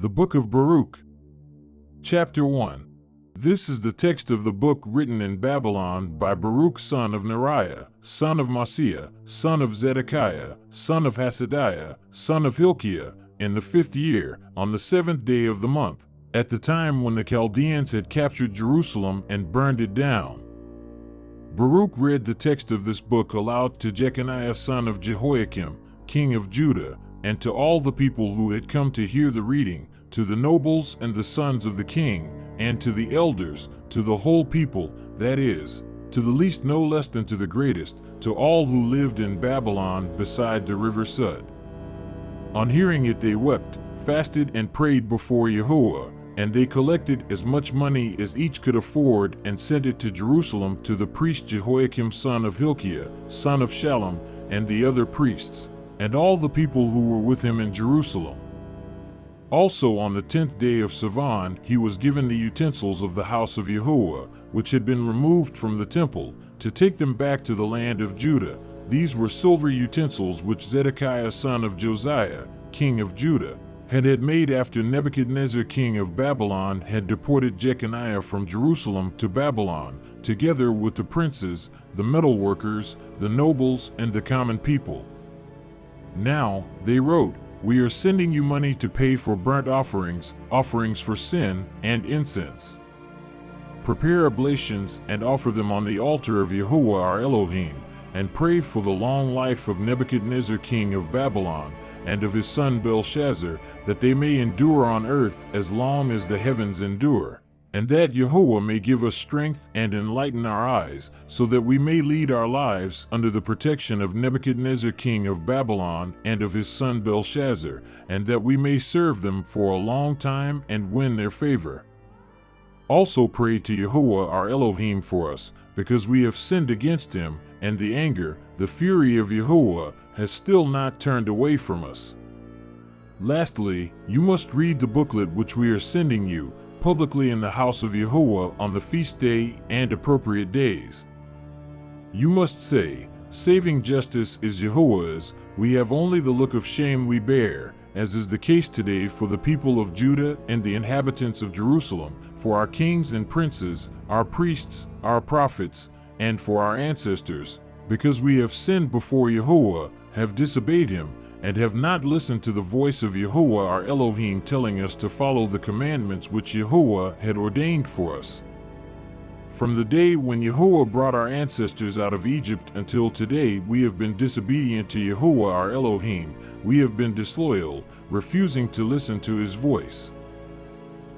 The Book of Baruch. Chapter 1. This is the text of the book written in Babylon by Baruch son of Neriah, son of Maaseiah, son of Zedekiah, son of Hasadiah, son of Hilkiah, in the 5th year, on the 7th day of the month, at the time when the Chaldeans had captured Jerusalem and burned it down. Baruch read the text of this book aloud to Jeconiah son of Jehoiakim, king of Judah, and to all the people who had come to hear the reading, to the nobles and the sons of the king, and to the elders, to the whole people, that is, to the least no less than to the greatest, to all who lived in Babylon beside the river Sud. On hearing it they wept, fasted and prayed before Yahuwah, and they collected as much money as each could afford and sent it to Jerusalem to the priest Jehoiakim son of Hilkiah, son of Shallum, and the other priests, and all the people who were with him in Jerusalem. Also on the 10th day of Sivan he was given the utensils of the house of Yahuwah, which had been removed from the temple, to take them back to the land of Judah. These were silver utensils which Zedekiah son of Josiah, king of Judah, had made after Nebuchadnezzar king of Babylon had deported Jeconiah from Jerusalem to Babylon, together with the princes, the metalworkers, the nobles, and the common people. Now, they wrote, "We are sending you money to pay for burnt offerings, offerings for sin, and incense. Prepare oblations and offer them on the altar of Yahuwah our Elohim, and pray for the long life of Nebuchadnezzar king of Babylon, and of his son Belshazzar, that they may endure on earth as long as the heavens endure, and that Yahuwah may give us strength and enlighten our eyes, so that we may lead our lives under the protection of Nebuchadnezzar king of Babylon and of his son Belshazzar, and that we may serve them for a long time and win their favor. Also pray to Yahuwah our Elohim for us, because we have sinned against him, and the anger, the fury of Yahuwah, has still not turned away from us. Lastly, you must read the booklet which we are sending you, publicly in the house of Yahuwah on the feast day and appropriate days. You must say, saving justice is Yahuwah's, we have only the look of shame we bear, as is the case today for the people of Judah and the inhabitants of Jerusalem, for our kings and princes, our priests, our prophets, and for our ancestors, because we have sinned before Yahuwah, have disobeyed him, and have not listened to the voice of Yahuwah our Elohim telling us to follow the commandments which Yahuwah had ordained for us. From the day when Yahuwah brought our ancestors out of Egypt until today we have been disobedient to Yahuwah our Elohim, we have been disloyal, refusing to listen to his voice.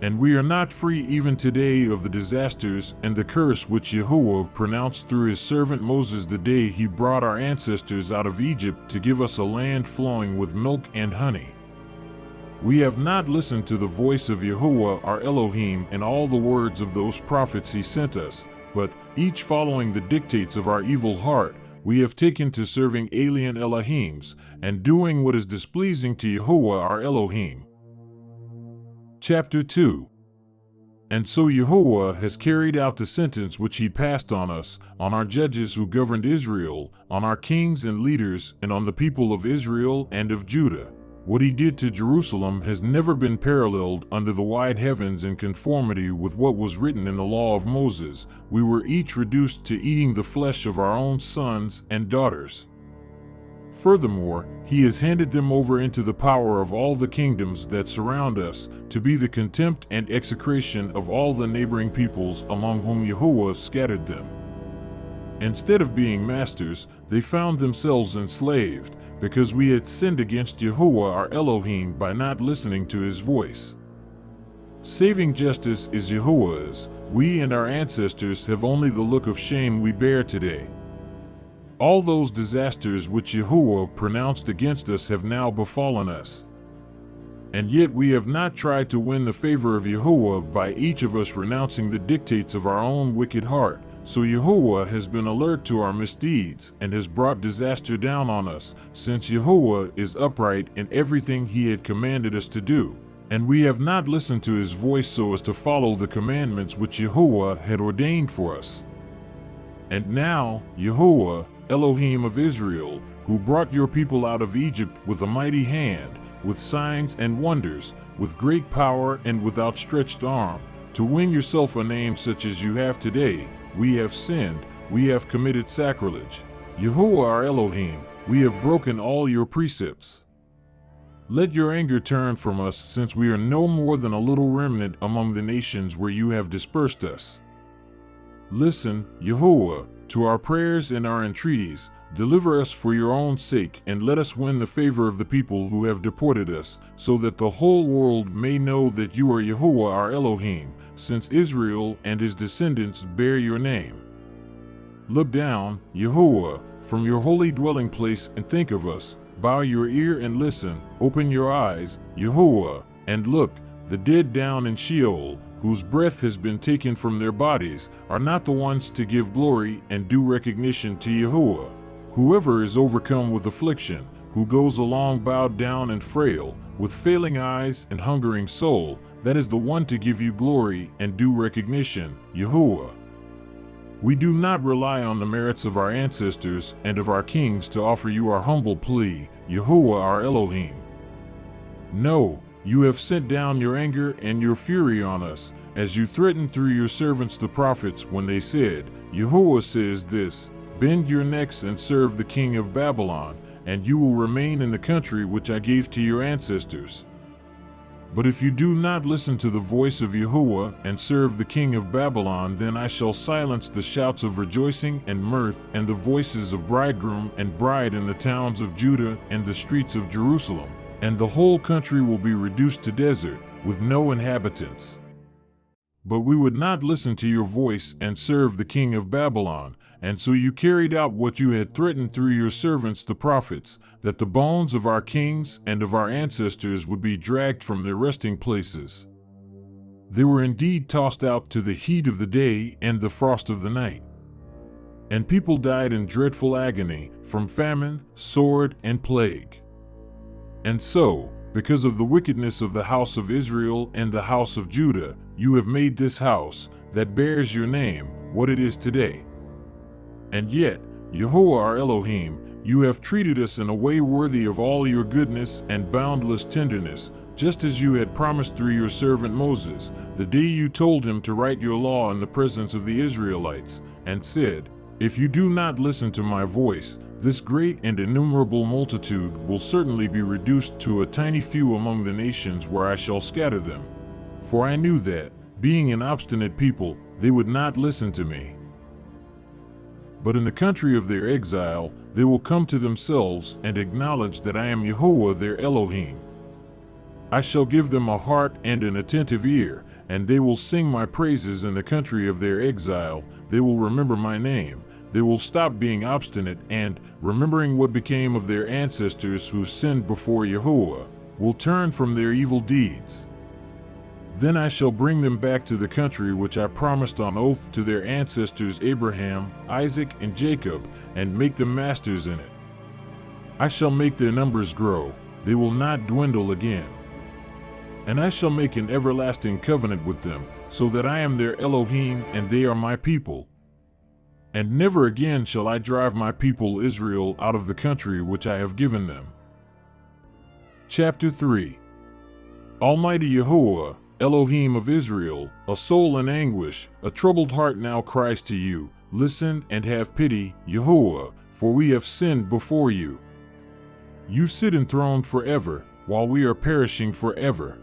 And we are not free even today of the disasters and the curse which Yahuwah pronounced through his servant Moses the day he brought our ancestors out of Egypt to give us a land flowing with milk and honey. We have not listened to the voice of Yahuwah our Elohim and all the words of those prophets he sent us, but, each following the dictates of our evil heart, we have taken to serving alien Elohims, and doing what is displeasing to Yahuwah our Elohim. Chapter 2. And so Yahuwah has carried out the sentence which he passed on us, on our judges who governed Israel, on our kings and leaders, and on the people of Israel and of Judah. What he did to Jerusalem has never been paralleled under the wide heavens in conformity with what was written in the law of Moses. We were each reduced to eating the flesh of our own sons and daughters. Furthermore, he has handed them over into the power of all the kingdoms that surround us, to be the contempt and execration of all the neighboring peoples among whom Yahuwah scattered them. Instead of being masters, they found themselves enslaved, because we had sinned against Yahuwah our Elohim by not listening to his voice. Saving justice is Yahuwah's. We and our ancestors have only the look of shame we bear today. All those disasters which Yahuwah pronounced against us have now befallen us. And yet we have not tried to win the favor of Yahuwah by each of us renouncing the dictates of our own wicked heart. So Yahuwah has been alert to our misdeeds and has brought disaster down on us, since Yahuwah is upright in everything he had commanded us to do, and we have not listened to his voice so as to follow the commandments which Yahuwah had ordained for us. And now, Yahuwah, Elohim of Israel, who brought your people out of Egypt with a mighty hand, with signs and wonders, with great power and with outstretched arm, to win yourself a name such as you have today. We have sinned, we have committed sacrilege. Yahuwah our Elohim, we have broken all your precepts. Let your anger turn from us, since we are no more than a little remnant among the nations where you have dispersed us. Listen, Yahuwah, to our prayers and our entreaties. Deliver us for your own sake, and let us win the favor of the people who have deported us, so that the whole world may know that you are Yahuwah our Elohim, since Israel and his descendants bear your name. Look down, Yahuwah, from your holy dwelling place and think of us. Bow your ear and listen. Open your eyes, Yahuwah, and look. The dead down in Sheol, whose breath has been taken from their bodies, are not the ones to give glory and due recognition to Yahuwah. Whoever is overcome with affliction, who goes along bowed down and frail, with failing eyes and hungering soul, that is the one to give you glory and due recognition, Yahuwah. We do not rely on the merits of our ancestors and of our kings to offer you our humble plea, Yahuwah our Elohim. No, you have sent down your anger and your fury on us, as you threatened through your servants the prophets when they said, Yahuwah says this, bend your necks and serve the king of Babylon, and you will remain in the country which I gave to your ancestors. But if you do not listen to the voice of Yahuwah and serve the king of Babylon, then I shall silence the shouts of rejoicing and mirth and the voices of bridegroom and bride in the towns of Judah and the streets of Jerusalem, and the whole country will be reduced to desert, with no inhabitants. But we would not listen to your voice and serve the king of Babylon, and so you carried out what you had threatened through your servants the prophets, that the bones of our kings and of our ancestors would be dragged from their resting places. They were indeed tossed out to the heat of the day and the frost of the night. And people died in dreadful agony, from famine, sword, and plague. And so, because of the wickedness of the house of Israel and the house of Judah, you have made this house, that bears your name, what it is today. And yet, Yahuwah our Elohim, you have treated us in a way worthy of all your goodness and boundless tenderness, just as you had promised through your servant Moses, the day you told him to write your law in the presence of the Israelites, and said, if you do not listen to my voice, this great and innumerable multitude will certainly be reduced to a tiny few among the nations where I shall scatter them. For I knew that, being an obstinate people, they would not listen to me. But in the country of their exile, they will come to themselves and acknowledge that I am Yahuwah their Elohim. I shall give them a heart and an attentive ear, and they will sing my praises in the country of their exile. They will remember my name. They will stop being obstinate and, remembering what became of their ancestors who sinned before Yahuwah, will turn from their evil deeds. Then I shall bring them back to the country which I promised on oath to their ancestors Abraham, Isaac, and Jacob, and make them masters in it. I shall make their numbers grow, they will not dwindle again. And I shall make an everlasting covenant with them, so that I am their Elohim and they are my people. And never again shall I drive my people Israel out of the country which I have given them. Chapter 3. Almighty Yahuwah, Elohim of Israel, a soul in anguish, a troubled heart now cries to you, listen and have pity, Yahuwah, for we have sinned before you. You sit enthroned forever, while we are perishing forever.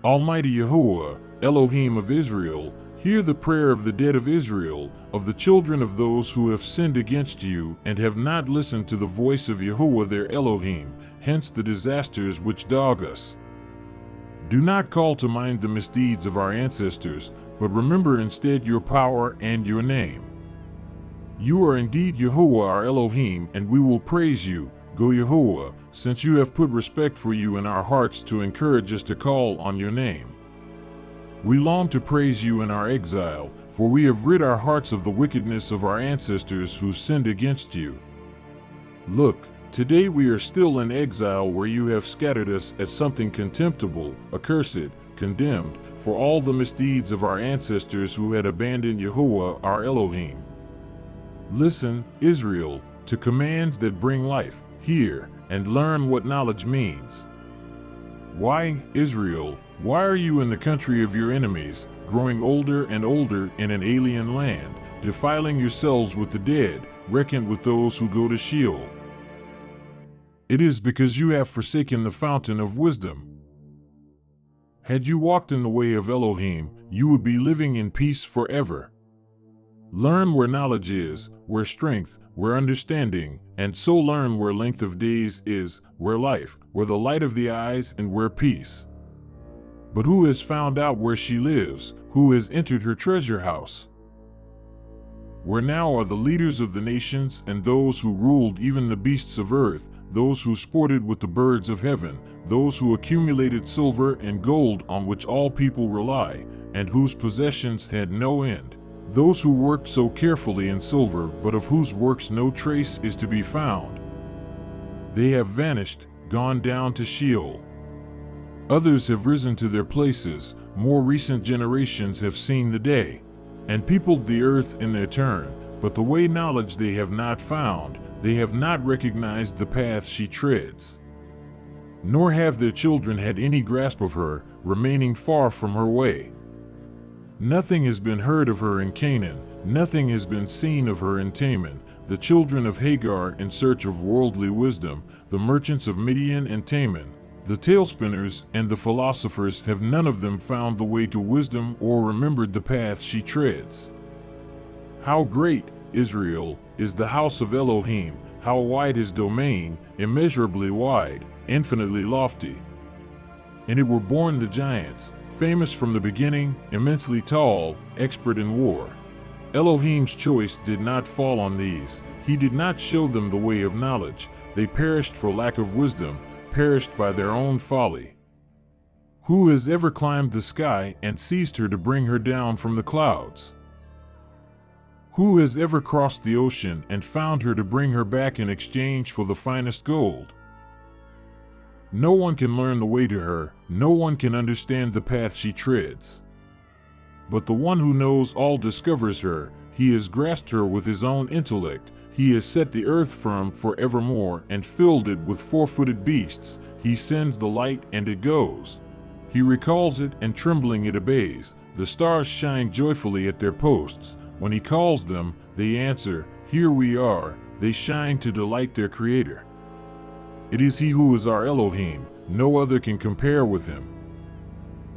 Almighty Yahuwah, Elohim of Israel, hear the prayer of the dead of Israel, of the children of those who have sinned against you and have not listened to the voice of Yahuwah their Elohim, hence the disasters which dog us. Do not call to mind the misdeeds of our ancestors, but remember instead your power and your name. You are indeed Yahuwah our Elohim, and we will praise you, Go Yahuwah, since you have put respect for you in our hearts to encourage us to call on your name. We long to praise you in our exile, for we have rid our hearts of the wickedness of our ancestors who sinned against you. Look, today we are still in exile where you have scattered us as something contemptible, accursed, condemned, for all the misdeeds of our ancestors who had abandoned Yahuwah our Elohim. Listen, Israel, to commands that bring life. Hear, and learn what knowledge means. Why, Israel, why are you in the country of your enemies, growing older and older in an alien land, defiling yourselves with the dead, reckoned with those who go to Sheol? It is because you have forsaken the fountain of wisdom. Had you walked in the way of Elohim, you would be living in peace forever. Learn where knowledge is, where strength, where understanding, and so learn where length of days is, where life, where the light of the eyes, and where peace. But who has found out where she lives? Who has entered her treasure house? Where now are the leaders of the nations, and those who ruled even the beasts of earth, those who sported with the birds of heaven, those who accumulated silver and gold on which all people rely, and whose possessions had no end. Those who worked so carefully in silver, but of whose works no trace is to be found. They have vanished, gone down to Sheol. Others have risen to their places, more recent generations have seen the day, and peopled the earth in their turn, but the way knowledge they have not found, they have not recognized the path she treads. Nor have their children had any grasp of her, remaining far from her way. Nothing has been heard of her in Canaan, nothing has been seen of her in Teman, the children of Hagar in search of worldly wisdom, the merchants of Midian and Teman, the talespinners and the philosophers have none of them found the way to wisdom or remembered the path she treads. How great, Israel, is the house of Elohim, how wide his domain, immeasurably wide, infinitely lofty. And it were born the giants, famous from the beginning, immensely tall, expert in war. Elohim's choice did not fall on these. He did not show them the way of knowledge. They perished for lack of wisdom, perished by their own folly. Who has ever climbed the sky and seized her to bring her down from the clouds? Who has ever crossed the ocean and found her to bring her back in exchange for the finest gold? No one can learn the way to her, no one can understand the path she treads. But the one who knows all discovers her, he has grasped her with his own intellect, he has set the earth firm forevermore and filled it with four-footed beasts, he sends the light and it goes. He recalls it and trembling it obeys, the stars shine joyfully at their posts, when he calls them, they answer, here we are, they shine to delight their Creator. It is he who is our Elohim, no other can compare with him.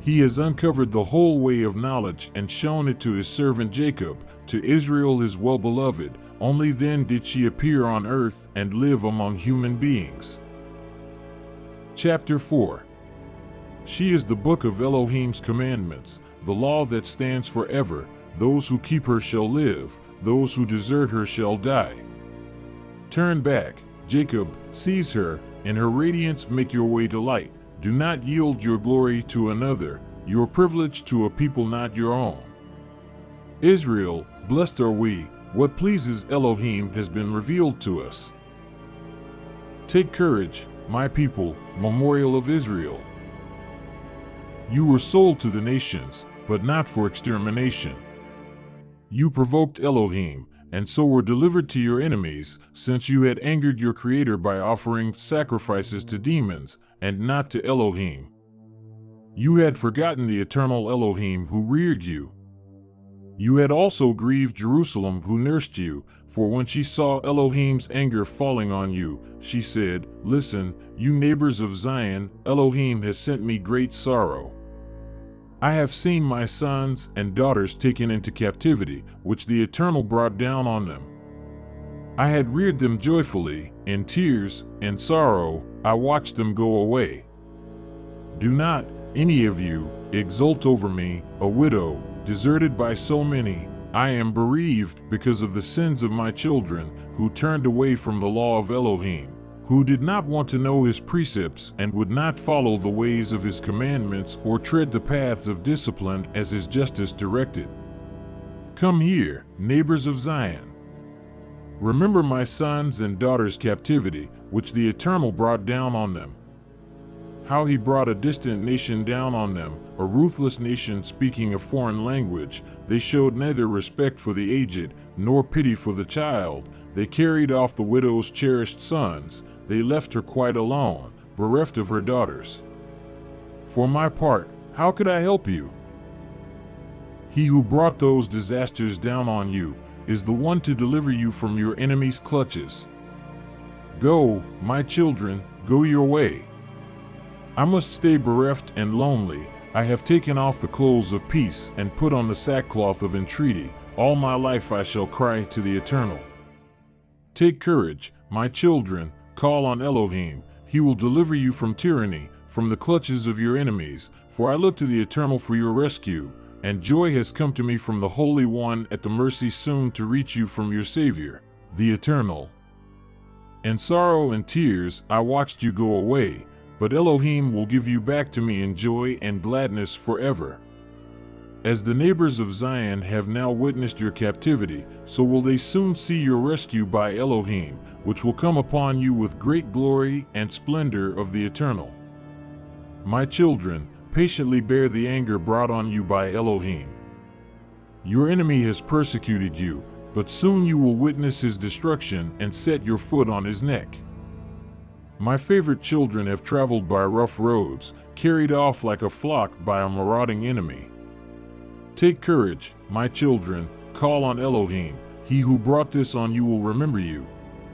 He has uncovered the whole way of knowledge and shown it to his servant Jacob, to Israel his well-beloved, only then did she appear on earth and live among human beings. Chapter 4. She is the book of Elohim's commandments, the law that stands forever, those who keep her shall live, those who desert her shall die. Turn back, Jacob, seize her, in her radiance make your way to light. Do not yield your glory to another, your privilege to a people not your own. Israel, blessed are we, what pleases Elohim has been revealed to us. Take courage, my people, memorial of Israel. You were sold to the nations, but not for extermination. You provoked Elohim, and so were delivered to your enemies, since you had angered your Creator by offering sacrifices to demons, and not to Elohim. You had forgotten the eternal Elohim who reared you. You had also grieved Jerusalem who nursed you, for when she saw Elohim's anger falling on you, she said, listen, you neighbors of Zion, Elohim has sent me great sorrow. I have seen my sons and daughters taken into captivity, which the Eternal brought down on them. I had reared them joyfully, in tears and sorrow, I watched them go away. Do not, any of you, exult over me, a widow, deserted by so many. I am bereaved because of the sins of my children, who turned away from the law of Elohim, who did not want to know his precepts and would not follow the ways of his commandments or tread the paths of discipline as his justice directed. Come here, neighbors of Zion. Remember my sons' and daughters' captivity, which the Eternal brought down on them. How he brought a distant nation down on them, a ruthless nation speaking a foreign language. They showed neither respect for the aged, nor pity for the child. They carried off the widow's cherished sons. They left her quite alone, bereft of her daughters. For my part, how could I help you? He who brought those disasters down on you is the one to deliver you from your enemies' clutches. Go, my children, go your way. I must stay bereft and lonely. I have taken off the clothes of peace and put on the sackcloth of entreaty. All my life I shall cry to the Eternal. Take courage, my children, call on Elohim. He will deliver you from tyranny, from the clutches of your enemies. For I look to the Eternal for your rescue, and joy has come to me from the Holy One at the mercy soon to reach you from your Savior, the Eternal. In sorrow and tears I watched you go away, but Elohim will give you back to me in joy and gladness forever. As the neighbors of Zion have now witnessed your captivity, so will they soon see your rescue by Elohim, which will come upon you with great glory and splendor of the Eternal. My children, patiently bear the anger brought on you by Elohim. Your enemy has persecuted you, but soon you will witness his destruction and set your foot on his neck. My favorite children have traveled by rough roads, carried off like a flock by a marauding enemy. Take courage, my children, call on Elohim. He who brought this on you will remember you.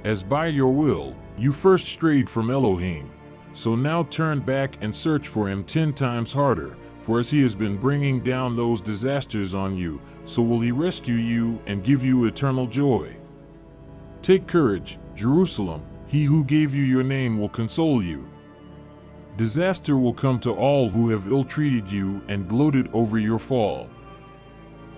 As by your will, you first strayed from Elohim. So now turn back and search for him 10 times harder, for as he has been bringing down those disasters on you, so will he rescue you and give you eternal joy. Take courage, Jerusalem, he who gave you your name will console you. Disaster will come to all who have ill-treated you and gloated over your fall.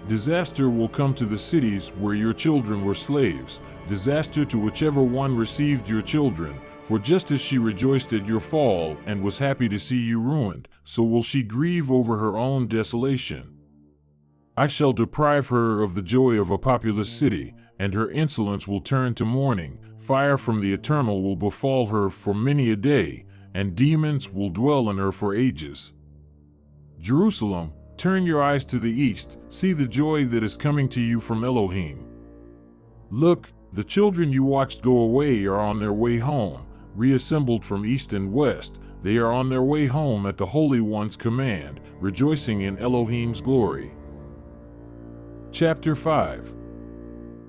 Disaster will come to the cities where your children were slaves, disaster to whichever one received your children. For just as she rejoiced at your fall and was happy to see you ruined, so will she grieve over her own desolation. I shall deprive her of the joy of a populous city, and her insolence will turn to mourning. Fire from the Eternal will befall her for many a day, and demons will dwell in her for ages. Jerusalem, turn your eyes to the east, see the joy that is coming to you from Elohim. Look, the children you watched go away are on their way home. Reassembled from east and west, they are on their way home at the Holy One's command, rejoicing in Elohim's glory. Chapter 5.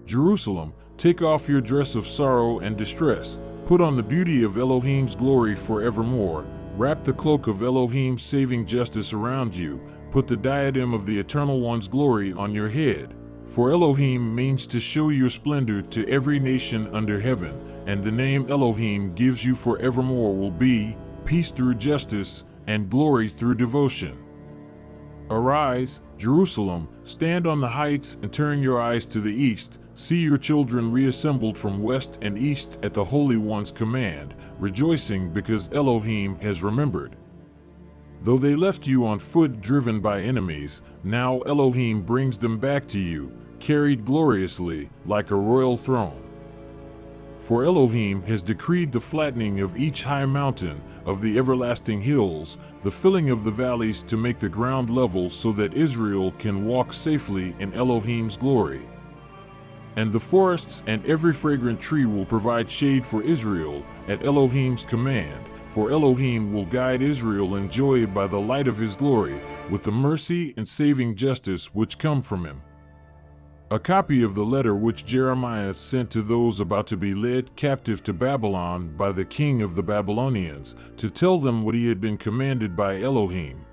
Jerusalem, take off your dress of sorrow and distress, put on the beauty of Elohim's glory forevermore, wrap the cloak of Elohim's saving justice around you, put the diadem of the Eternal One's glory on your head. For Elohim means to show your splendor to every nation under heaven, and the name Elohim gives you forevermore will be peace through justice and glory through devotion. Arise, Jerusalem, stand on the heights and turn your eyes to the east. See your children reassembled from west and east at the Holy One's command, rejoicing because Elohim has remembered. Though they left you on foot driven by enemies, now Elohim brings them back to you, carried gloriously like a royal throne. For Elohim has decreed the flattening of each high mountain, of the everlasting hills, the filling of the valleys to make the ground level so that Israel can walk safely in Elohim's glory. And the forests and every fragrant tree will provide shade for Israel at Elohim's command, for Elohim will guide Israel in joy by the light of his glory, with the mercy and saving justice which come from him. A copy of the letter which Jeremiah sent to those about to be led captive to Babylon by the king of the Babylonians, to tell them what he had been commanded by Elohim.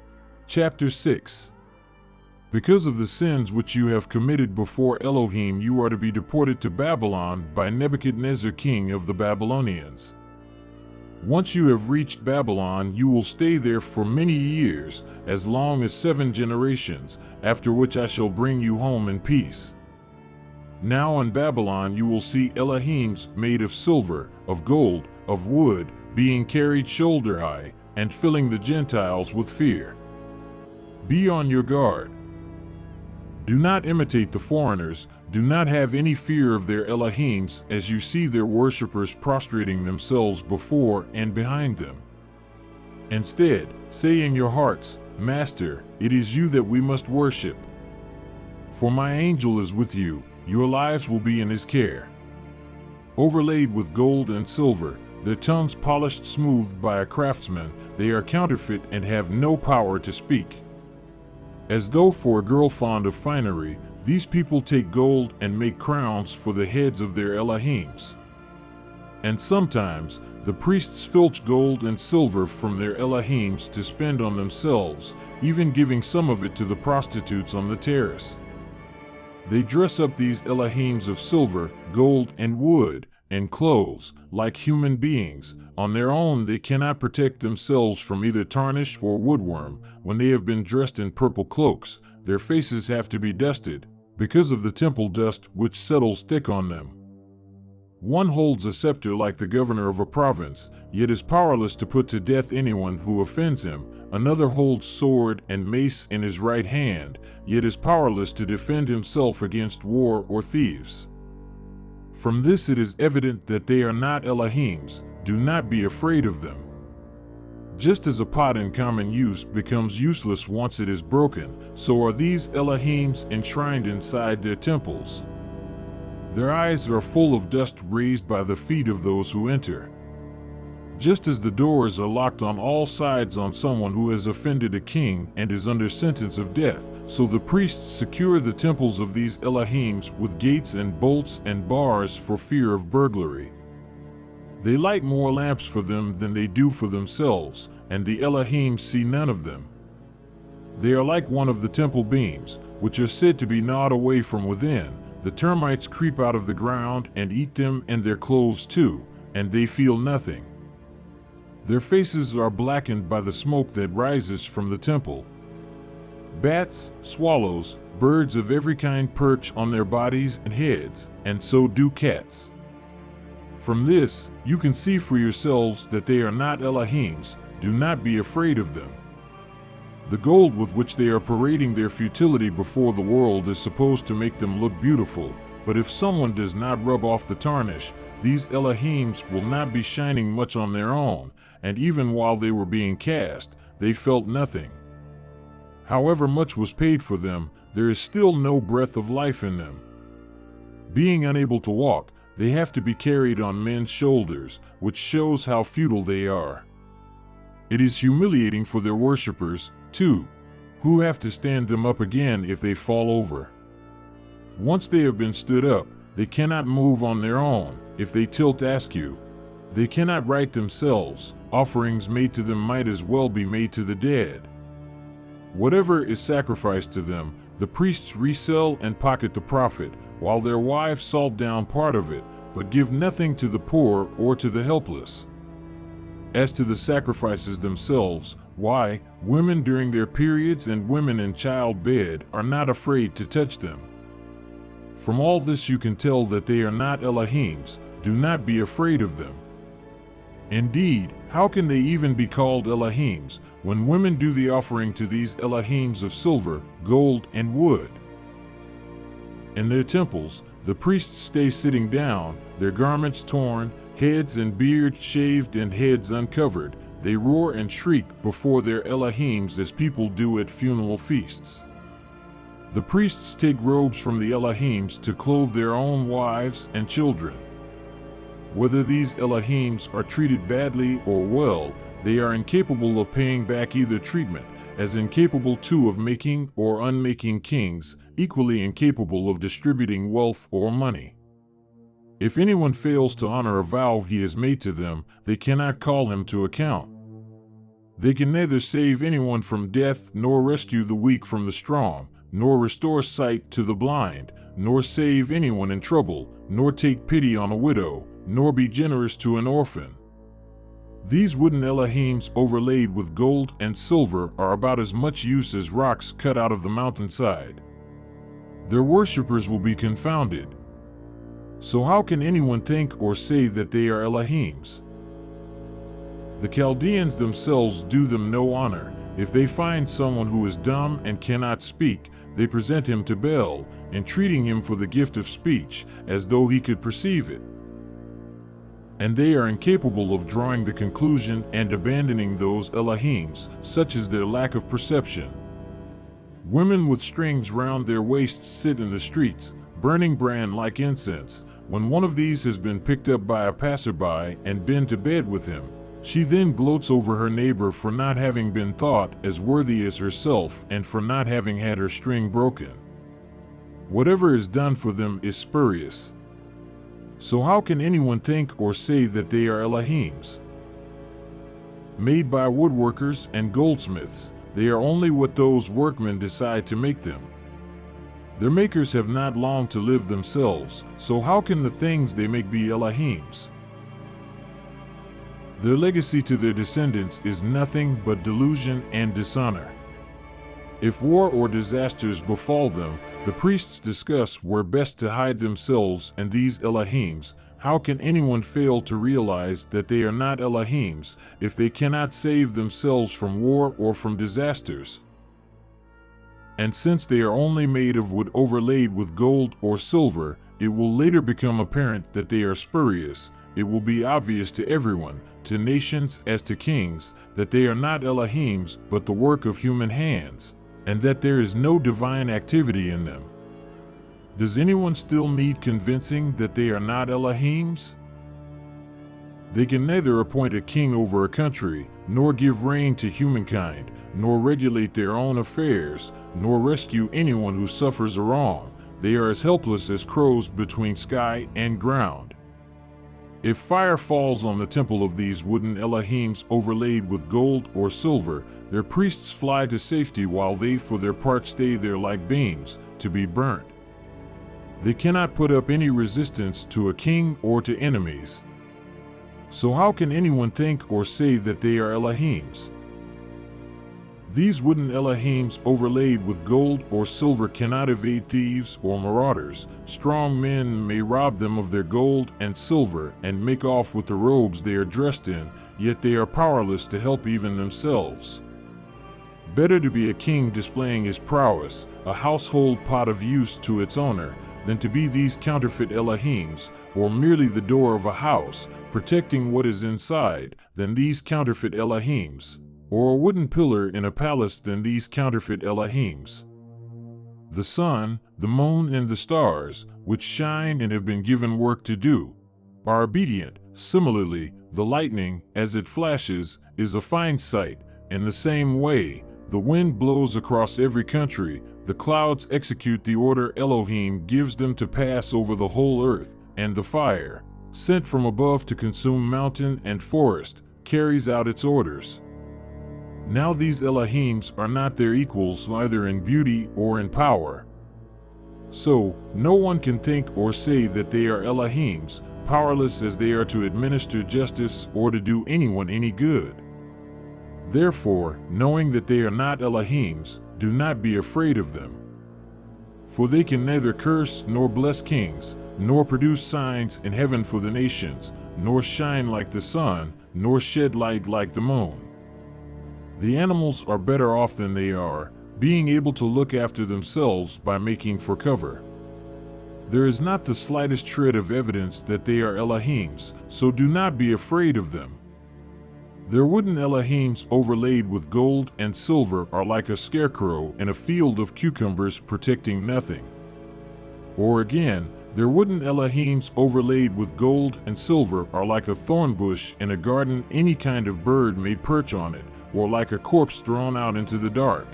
Chapter 6. Because of the sins which you have committed before Elohim, you are to be deported to Babylon by Nebuchadnezzar king of the Babylonians. Once you have reached Babylon, you will stay there for many years, as long as 7 generations, after which I shall bring you home in peace. Now in Babylon you will see Elohims made of silver, of gold, of wood, being carried shoulder high, and filling the Gentiles with fear. Be on your guard. Do not imitate the foreigners, do not have any fear of their Elohims as you see their worshippers prostrating themselves before and behind them. Instead, say in your hearts, Master, it is you that we must worship. For my angel is with you, your lives will be in his care. Overlaid with gold and silver, their tongues polished smooth by a craftsman, they are counterfeit and have no power to speak. As though for a girl fond of finery, these people take gold and make crowns for the heads of their Elohims. And sometimes, the priests filch gold and silver from their Elohims to spend on themselves, even giving some of it to the prostitutes on the terrace. They dress up these Elohims of silver, gold, and wood, and clothes, like human beings. On their own they cannot protect themselves from either tarnish or woodworm. When they have been dressed in purple cloaks, their faces have to be dusted, because of the temple dust which settles thick on them. One holds a scepter like the governor of a province, yet is powerless to put to death anyone who offends him. Another holds sword and mace in his right hand, yet is powerless to defend himself against war or thieves. From this it is evident that they are not Elohims. Do not be afraid of them. Just as a pot in common use becomes useless once it is broken, so are these Elohims enshrined inside their temples. Their eyes are full of dust raised by the feet of those who enter. Just as the doors are locked on all sides on someone who has offended a king and is under sentence of death, so the priests secure the temples of these Elohims with gates and bolts and bars for fear of burglary. They light more lamps for them than they do for themselves, and the Elohim see none of them. They are like one of the temple beams, which are said to be gnawed away from within. The termites creep out of the ground and eat them and their clothes too, and they feel nothing. Their faces are blackened by the smoke that rises from the temple. Bats, swallows, birds of every kind perch on their bodies and heads, and so do cats. From this, you can see for yourselves that they are not Elohims. Do not be afraid of them. The gold with which they are parading their futility before the world is supposed to make them look beautiful, but if someone does not rub off the tarnish, these Elohims will not be shining much on their own, and even while they were being cast, they felt nothing. However much was paid for them, there is still no breath of life in them. Being unable to walk, they have to be carried on men's shoulders, which shows how futile they are. It is humiliating for their worshippers, too, who have to stand them up again if they fall over. Once they have been stood up, they cannot move on their own. If they tilt askew, they cannot right themselves. Offerings made to them might as well be made to the dead. Whatever is sacrificed to them, the priests resell and pocket the profit, while their wives salt down part of it, but give nothing to the poor or to the helpless. As to the sacrifices themselves, why, women during their periods and women in childbed are not afraid to touch them. From all this you can tell that they are not Elohims. Do not be afraid of them. Indeed, how can they even be called Elohims when women do the offering to these Elohims of silver, gold, and wood? In their temples, the priests stay sitting down, their garments torn, heads and beards shaved and heads uncovered. They roar and shriek before their Elohims as people do at funeral feasts. The priests take robes from the Elohims to clothe their own wives and children. Whether these Elohims are treated badly or well, they are incapable of paying back either treatment, as incapable too of making or unmaking kings, equally incapable of distributing wealth or money. If anyone fails to honor a vow he has made to them, they cannot call him to account. They can neither save anyone from death, nor rescue the weak from the strong, nor restore sight to the blind, nor save anyone in trouble, nor take pity on a widow, nor be generous to an orphan. These wooden Elohims overlaid with gold and silver are about as much use as rocks cut out of the mountainside. Their worshippers will be confounded. So how can anyone think or say that they are Elohims? The Chaldeans themselves do them no honor. If they find someone who is dumb and cannot speak, they present him to Baal, entreating him for the gift of speech, as though he could perceive it. And they are incapable of drawing the conclusion and abandoning those Elohims, such is their lack of perception. Women with strings round their waists sit in the streets, burning bran like incense, When one of these has been picked up by a passerby and been to bed with him, she then gloats over her neighbor for not having been thought as worthy as herself and for not having had her string broken. Whatever is done for them is spurious. So how can anyone think or say that they are Elohims? Made by woodworkers and goldsmiths, they are only what those workmen decide to make them. Their makers have not long to live themselves, so how can the things they make be Elohims? Their legacy to their descendants is nothing but delusion and dishonor. If war or disasters befall them, the priests discuss where best to hide themselves and these Elohims. How can anyone fail to realize that they are not Elohims if they cannot save themselves from war or from disasters? And since they are only made of wood overlaid with gold or silver, it will later become apparent that they are spurious. It will be obvious to everyone, to nations as to kings, that they are not Elohims but the work of human hands, and that there is no divine activity in them. Does anyone still need convincing that they are not Elohims? They can neither appoint a king over a country, nor give reign to humankind, nor regulate their own affairs, nor rescue anyone who suffers a wrong. They are as helpless as crows between sky and ground. If fire falls on the temple of these wooden Elohims overlaid with gold or silver, their priests fly to safety while they for their part stay there like beams, to be burnt. They cannot put up any resistance to a king or to enemies. So how can anyone think or say that they are Elohims? These wooden Elohims overlaid with gold or silver cannot evade thieves or marauders. Strong men may rob them of their gold and silver and make off with the robes they are dressed in, yet they are powerless to help even themselves. Better to be a king displaying his prowess, a household pot of use to its owner, than to be these counterfeit Elohims, or merely the door of a house, protecting what is inside, than these counterfeit Elohims, or a wooden pillar in a palace than these counterfeit Elohims. The sun, the moon, and the stars, which shine and have been given work to do, are obedient. Similarly, the lightning, as it flashes, is a fine sight. In the same way, the wind blows across every country, the clouds execute the order Elohim gives them to pass over the whole earth, and the fire, sent from above to consume mountain and forest, carries out its orders. Now these Elohims are not their equals either in beauty or in power. So, no one can think or say that they are Elohims, powerless as they are to administer justice or to do anyone any good. Therefore, knowing that they are not Elohims, do not be afraid of them. For they can neither curse nor bless kings, nor produce signs in heaven for the nations, nor shine like the sun, nor shed light like the moon. The animals are better off than they are, being able to look after themselves by making for cover. There is not the slightest shred of evidence that they are Elohims, so do not be afraid of them. Their wooden Elohims overlaid with gold and silver are like a scarecrow in a field of cucumbers protecting nothing. Or again, their wooden Elohims overlaid with gold and silver are like a thorn bush in a garden any kind of bird may perch on it, or like a corpse thrown out into the dark.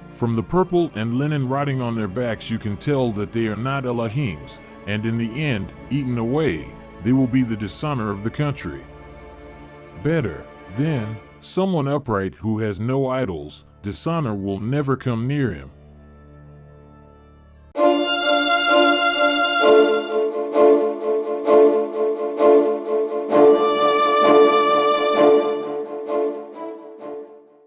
From the purple and linen rotting on their backs you can tell that they are not Elohims, and in the end, eaten away, they will be the dishonor of the country. Better, then, someone upright who has no idols, dishonor will never come near him.